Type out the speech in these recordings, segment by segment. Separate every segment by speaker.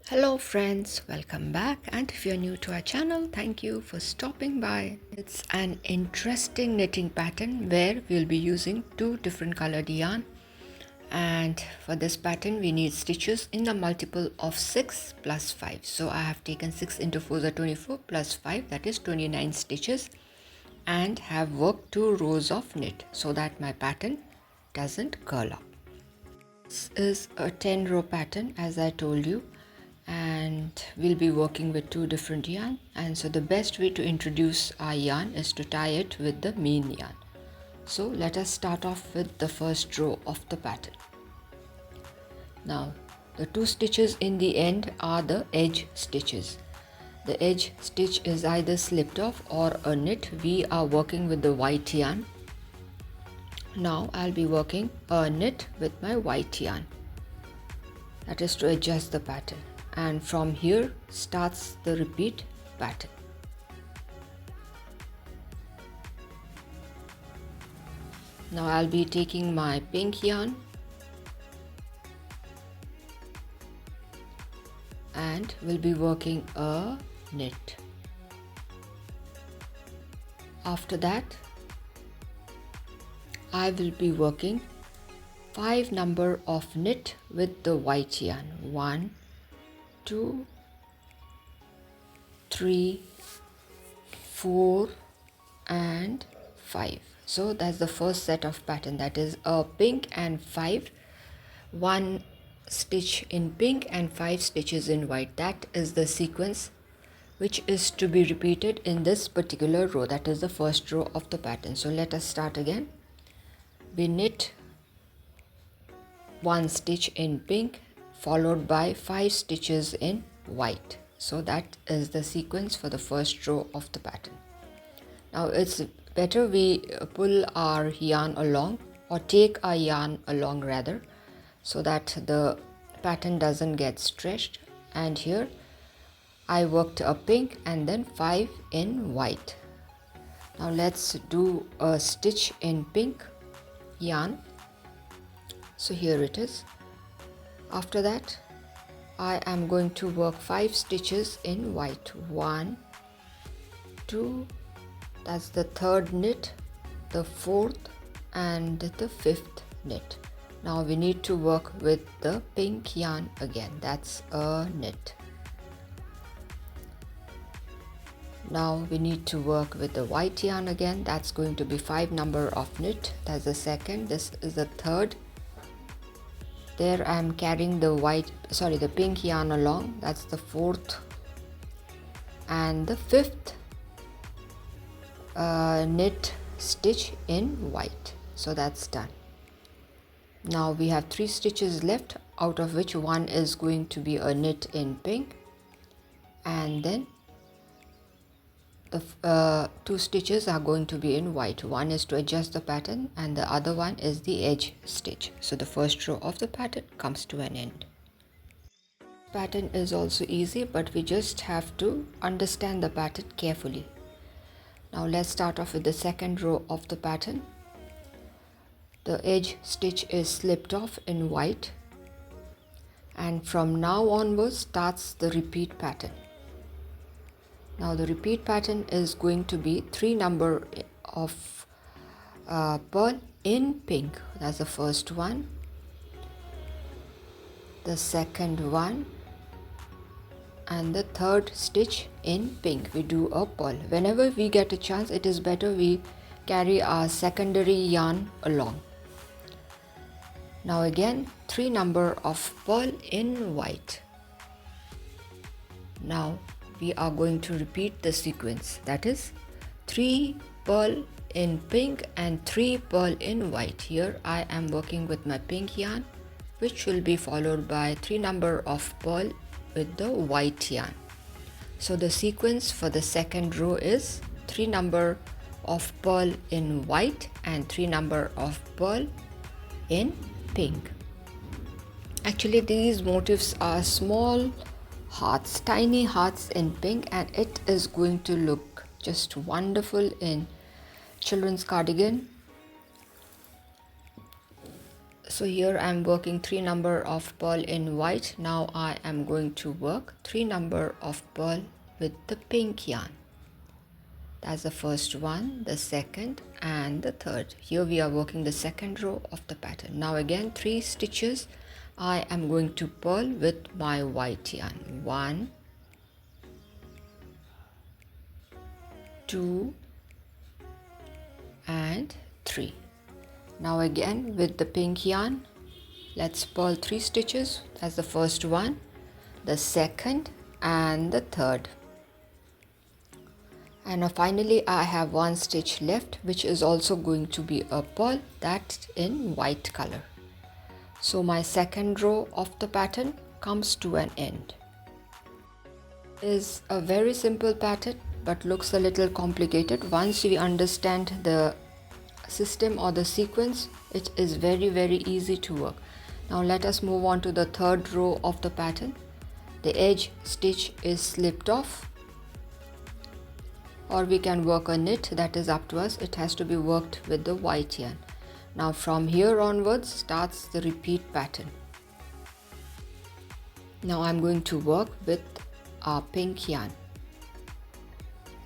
Speaker 1: Hello friends, welcome back, and if you're new to our channel, thank you for stopping by. It's an interesting knitting pattern where we'll be using two different colored yarn, and for this pattern we need stitches in the multiple of 6 plus 5. So I have taken 6 into 4 is 24 plus 5, that is 29 stitches, and have worked 2 rows of knit so that my pattern doesn't curl up. This is a 10 row pattern as I told you, and we'll be working with two different yarn, and so the best way to introduce our yarn is to tie it with the main yarn. So let us start off with the first row of the pattern. Now the 2 stitches in the end are the edge stitches. The edge stitch is either slipped off or a knit. We are working with the white yarn. Now I'll be working a knit with my white yarn, that is to adjust the pattern, and from here starts the repeat pattern. Now I'll be taking my pink yarn and will be working a knit. After that I will be working 5 number of knit with the white yarn. 1, 2, 3, 4 and 5. So that's the first set of pattern, that is a pink and 5, 1 stitch in pink and 5 stitches in white. That is the sequence which is to be repeated in this particular row, that is the first row of the pattern. So let us start again. We knit 1 stitch in pink followed by 5 stitches in white. So that is the sequence for the first row of the pattern. Now it's better we pull our yarn along, or take our yarn along rather, so that the pattern doesn't get stretched. And here I worked a pink and then 5 in white. Now let's do a stitch in pink yarn. So here it is. After that I am going to work 5 stitches in white. 1, 2, that's the third knit, the fourth and the fifth knit. Now we need to work with the pink yarn again, that's a knit. Now we need to work with the white yarn again, that's going to be 5 number of knit, that's the second, this is the third. There I am carrying the pink yarn along, that's the fourth and the fifth knit stitch in white. So that's done. Now we have 3 stitches left, out of which one is going to be a knit in pink, and then the 2 stitches are going to be in white. One is to adjust the pattern and the other one is the edge stitch. So the first row of the pattern comes to an end. Pattern is also easy, but we just have to understand the pattern carefully. Now let's start off with the second row of the pattern. The edge stitch is slipped off in white, and from now onwards starts the repeat pattern. Now the repeat pattern is going to be 3 number of pearl in pink. That's the first one, the second one and the third stitch in pink. We do a pearl. Whenever we get a chance, it is better we carry our secondary yarn along. Now again 3 number of pearl in white. Now we are going to repeat the sequence, that is 3 pearl in pink and 3 pearl in white. Here I am working with my pink yarn, which will be followed by 3 number of pearl with the white yarn. So the sequence for the second row is 3 number of pearl in white and 3 number of pearl in pink. Actually these motifs are small hearts, tiny hearts in pink, and it is going to look just wonderful in children's cardigan, So here I am working 3 number of pearl in white. Now I am going to work 3 number of pearl with the pink yarn. That's the first one, the second and the third. Here we are working the second row of the pattern. Now again 3 stitches I am going to purl with my white yarn. 1, 2 and 3. Now again with the pink yarn, let's purl 3 stitches. That's the first one, the second and the third. And now finally I have 1 stitch left, which is also going to be a purl, that's in white color. So my second row of the pattern comes to an end. Is a very simple pattern but looks a little complicated. Once we understand the system or the sequence, it is very easy to work. Now let us move on to the third row of the pattern. The edge stitch is slipped off, or we can work a knit, that is up to us. It has to be worked with the white yarn. Now from here onwards starts the repeat pattern. Now I'm going to work with our pink yarn.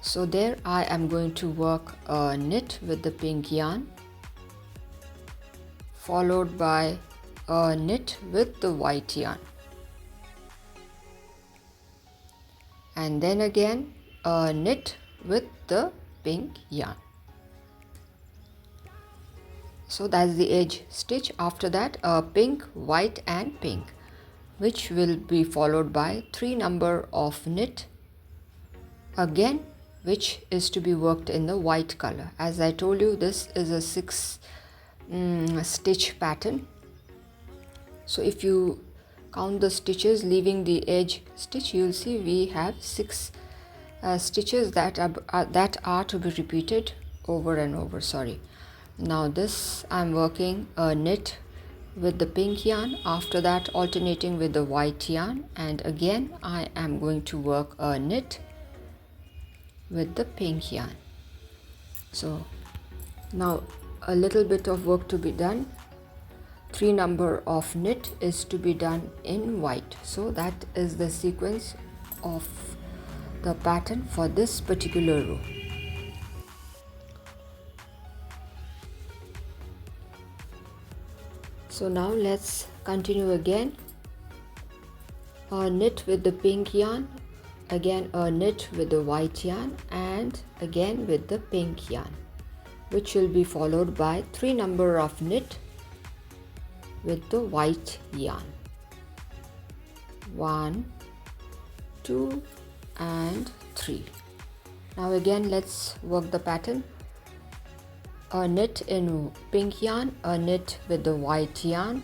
Speaker 1: So there I am going to work a knit with the pink yarn, followed by a knit with the white yarn, and then again a knit with the pink yarn. So that's the edge stitch. After that a pink, white and pink, which will be followed by 3 number of knit again, which is to be worked in the white color. As I told you, this is a 6 stitch pattern. So if you count the stitches leaving the edge stitch, you will see we have 6 stitches that are to be repeated over and over. Now this I'm working a knit with the pink yarn, after that alternating with the white yarn, and again I am going to work a knit with the pink yarn. So now a little bit of work to be done. 3 number of knit is to be done in white. So that is the sequence of the pattern for this particular row. So now let's continue again. A knit with the pink yarn, again a knit with the white yarn, and again with the pink yarn, which will be followed by 3 number of knit with the white yarn. 1, 2 and 3. Now again let's work the pattern. A knit in pink yarn, a knit with the white yarn,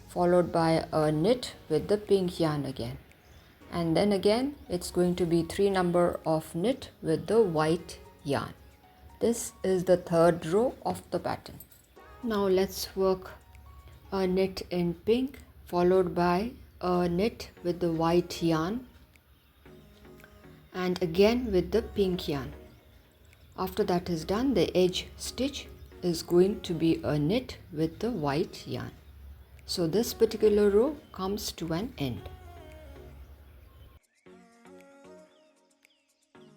Speaker 1: followed by a knit with the pink yarn again, and then again it's going to be 3 number of knit with the white yarn. This is the third row of the pattern. Now let's work a knit in pink, followed by a knit with the white yarn, and again with the pink yarn. After that is done, the edge stitch is going to be a knit with the white yarn. So this particular row comes to an end.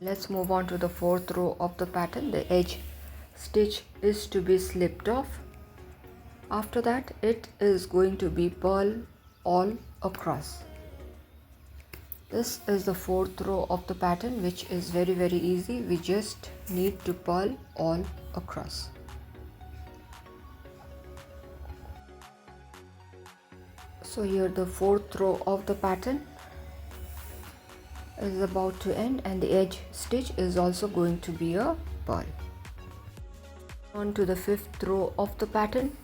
Speaker 1: Let's move on to the fourth row of the pattern. The edge stitch is to be slipped off. After that it is going to be purl all across. This is the fourth row of the pattern, which is very easy. We just need to purl all across. So here the fourth row of the pattern is about to end, and the edge stitch is also going to be a purl. On to the fifth row of the pattern.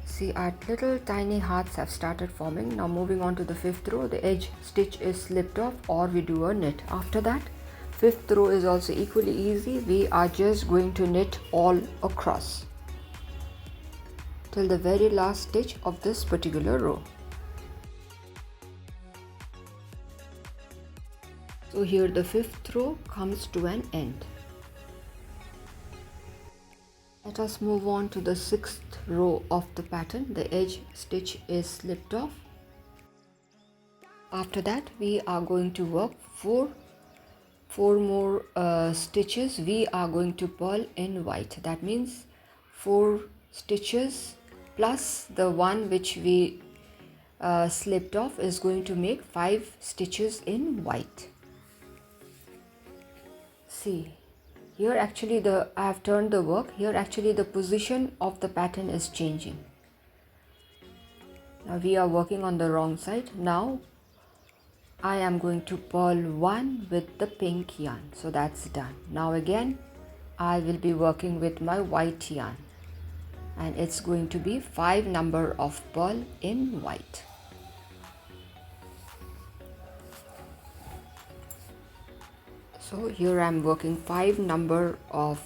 Speaker 1: See, our little tiny hearts have started forming. Now moving on to the fifth row, the edge stitch is slipped off, or we do a knit. After that, fifth row is also equally easy. We are just going to knit all across till the very last stitch of this particular row. So here the fifth row comes to an end. Let us move on to the sixth row of the pattern, the edge stitch is slipped off. After that we are going to work four more stitches. We are going to purl in white. That means 4 stitches plus the one which we slipped off is going to make 5 stitches in white. See, here actually I have turned the work. Here actually the position of the pattern is changing. Now we are working on the wrong side. Now I am going to purl 1 with the pink yarn. So that's done. Now again I will be working with my white yarn, and it's going to be 5 number of purl in white. So here I am working 5 number of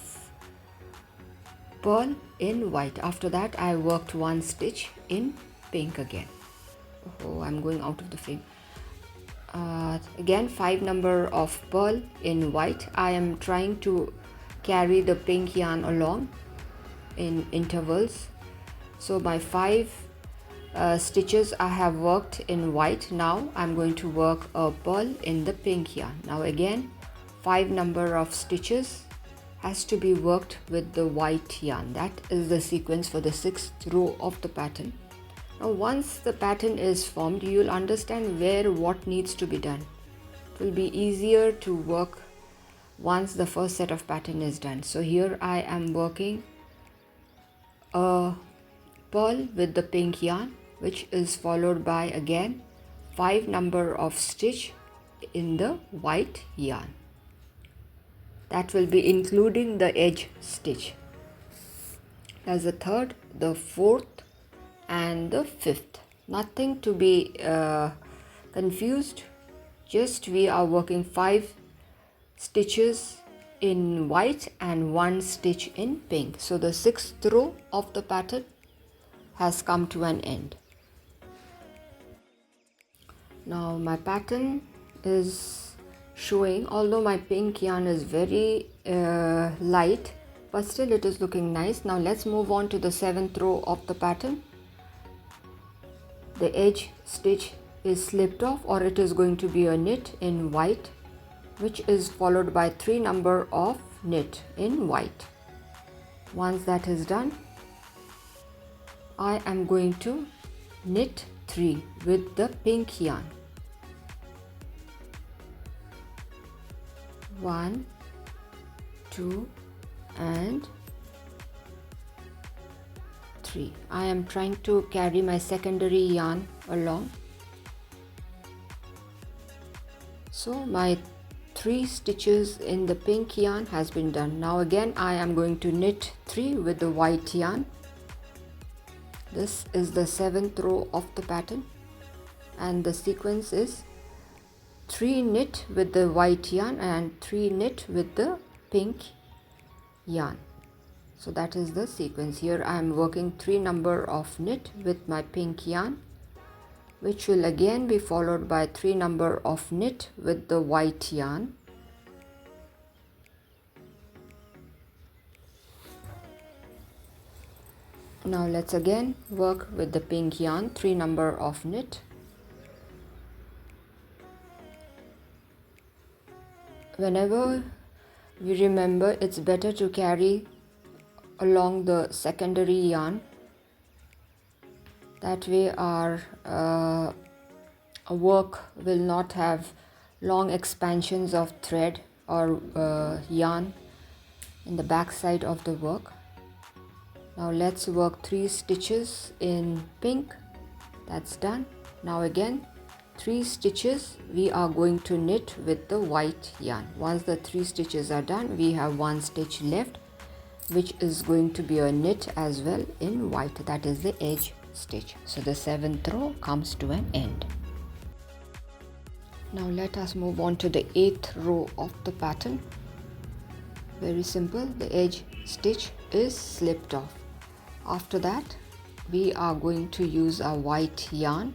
Speaker 1: purl in white. After that I worked 1 stitch in pink again. Oh, I'm going out of the frame. Again 5 number of purl in white. I am trying to carry the pink yarn along in intervals. So my 5 stitches I have worked in white. Now I'm going to work a purl in the pink yarn. Now again 5 number of stitches has to be worked with the white yarn. That is the sequence for the 6th row of the pattern. Now once the pattern is formed, you will understand where what needs to be done. It will be easier to work once the first set of pattern is done. So here I am working a purl with the pink yarn, which is followed by again 5 number of stitch in the white yarn. That will be including the edge stitch. That's the 3rd, the 4th and the 5th. Nothing to be confused. Just we are working 5 stitches in white and 1 stitch in pink. So the 6th row of the pattern has come to an end. Now my pattern is showing, although my pink yarn is very light, but still it is looking nice. Now let's move on to the 7th row of the pattern. The edge stitch is slipped off, or it is going to be a knit in white, which is followed by 3 number of knit in white. Once that is done, I am going to knit 3 with the pink yarn. 1, 2 and 3. I am trying to carry my secondary yarn along. So my 3 stitches in the pink yarn has been done. Now again I am going to knit 3 with the white yarn. This is the 7th row of the pattern, and the sequence is 3 knit with the white yarn and 3 knit with the pink yarn. So that is the sequence. Here I am working 3 number of knit with my pink yarn, which will again be followed by 3 number of knit with the white yarn. Now let's again work with the pink yarn, 3 number of knit. Whenever we remember, it's better to carry along the secondary yarn. That way our work will not have long expansions of thread or yarn in the back side of the work. Now let's work 3 stitches in pink. That's done. Now again 3 stitches we are going to knit with the white yarn. Once the 3 stitches are done, we have 1 stitch left, which is going to be a knit as well in white. That is the edge stitch. So the 7th row comes to an end. Now let us move on to the 8th row of the pattern. Very simple. The edge stitch is slipped off. After that we are going to use a white yarn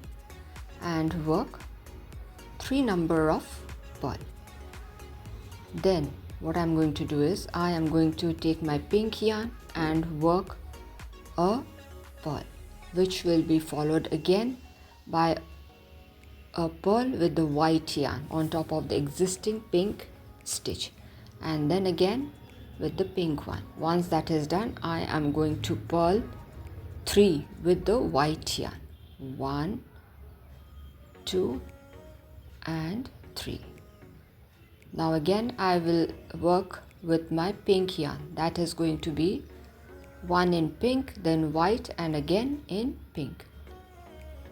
Speaker 1: and work 3 number of purl. Then what I'm going to do is I am going to take my pink yarn and work a pearl, which will be followed again by a pearl with the white yarn on top of the existing pink stitch, and then again with the pink one. Once that is done, I am going to purl 3 with the white yarn. 1, 2 and 3. Now again I will work with my pink yarn. That is going to be 1 in pink, then white, and again in pink.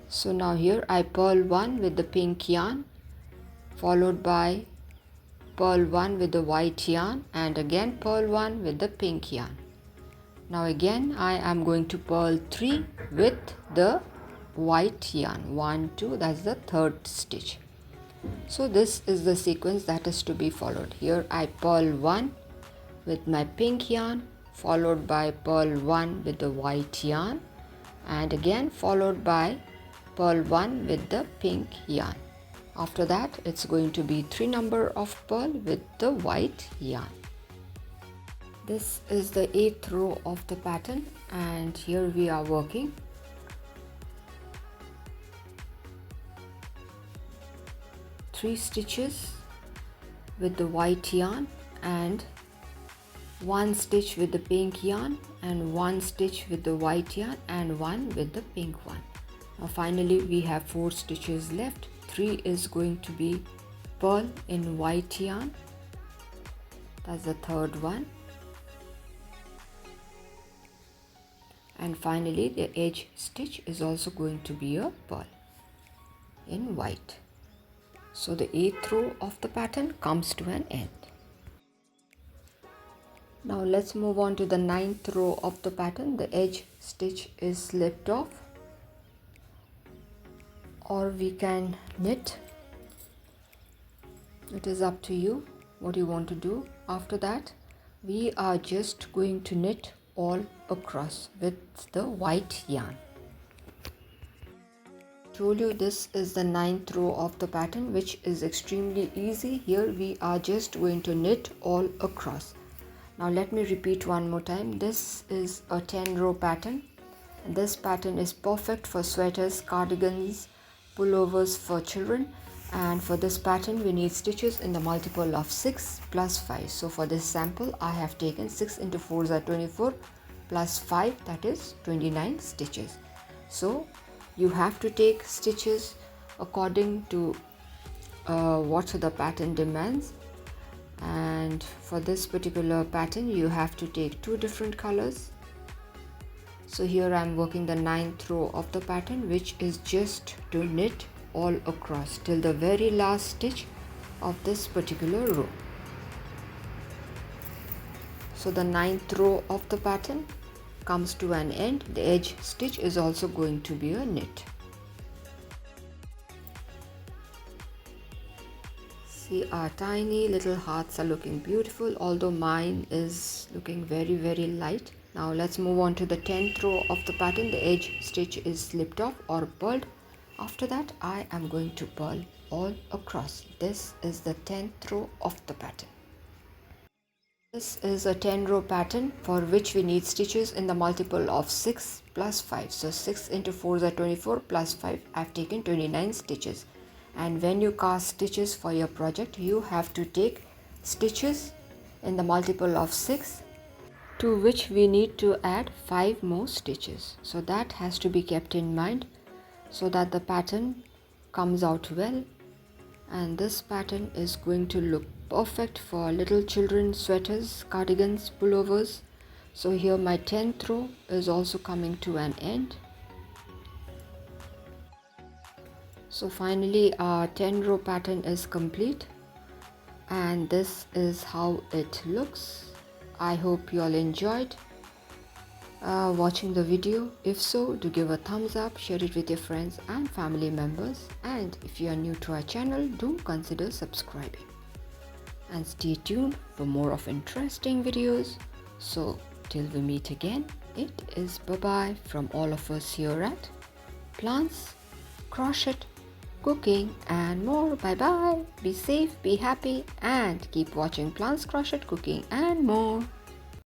Speaker 1: So now here I purl 1 with the pink yarn, followed by purl 1 with the white yarn, and again purl 1 with the pink yarn. Now again I am going to purl 3 with the white yarn. 1, 2, that's the third stitch. So this is the sequence that is to be followed. Here I purl 1 with my pink yarn, followed by purl 1 with the white yarn, and again followed by purl 1 with the pink yarn. After that it's going to be 3 number of purl with the white yarn. This is the 8th row of the pattern, and here we are working. Three stitches with the white yarn, and 1 stitch with the pink yarn, and 1 stitch with the white yarn, and 1 with the pink one. Now finally we have 4 stitches left. 3 is going to be purl in white yarn, that's the third one, and finally the edge stitch is also going to be a purl in white. So the 8th row of the pattern comes to an end. Now let's move on to the 9th row of the pattern. The edge stitch is slipped off, or we can knit. It is up to you what you want to do. After that we are just going to knit all across with the white yarn. Told you this is the 9th row of the pattern, which is extremely easy. Here we are just going to knit all across. Now let me repeat one more time. This is a 10 row pattern, and this pattern is perfect for sweaters, cardigans, pullovers for children. And for this pattern we need stitches in the multiple of 6 plus 5. So for this sample I have taken 6 into 4 are 24 plus 5, that is 29 stitches. So you have to take stitches according to what the pattern demands, and for this particular pattern you have to take 2 different colors. So here I am working the 9th row of the pattern, which is just to knit all across till the very last stitch of this particular row. So the 9th row of the pattern comes to an end. The edge stitch is also going to be a knit. See, our tiny little hearts are looking beautiful, although mine is looking very light. Now let's move on to the 10th row of the pattern. The edge stitch is slipped off or purled. After that I am going to purl all across. This is the 10th row of the pattern. This is a 10 row pattern for which we need stitches in the multiple of 6 plus 5. So 6 into 4 are 24 plus 5. I have taken 29 stitches. And when you cast stitches for your project, you have to take stitches in the multiple of 6, to which we need to add 5 more stitches. So that has to be kept in mind so that the pattern comes out well. And this pattern is going to look perfect for little children sweaters, cardigans, pullovers. So here my 10th row is also coming to an end. So finally our 10 row pattern is complete, and this is how it looks. I hope you all enjoyed watching the video. If so, do give a thumbs up, share it with your friends and family members, and if you are new to our channel, do consider subscribing. And stay tuned for more of interesting videos. So till we meet again, it is bye-bye from all of us here at Plants, Crochet, Cooking and more. Bye-bye. Be safe, be happy, and keep watching Plants, Crochet, Cooking and more.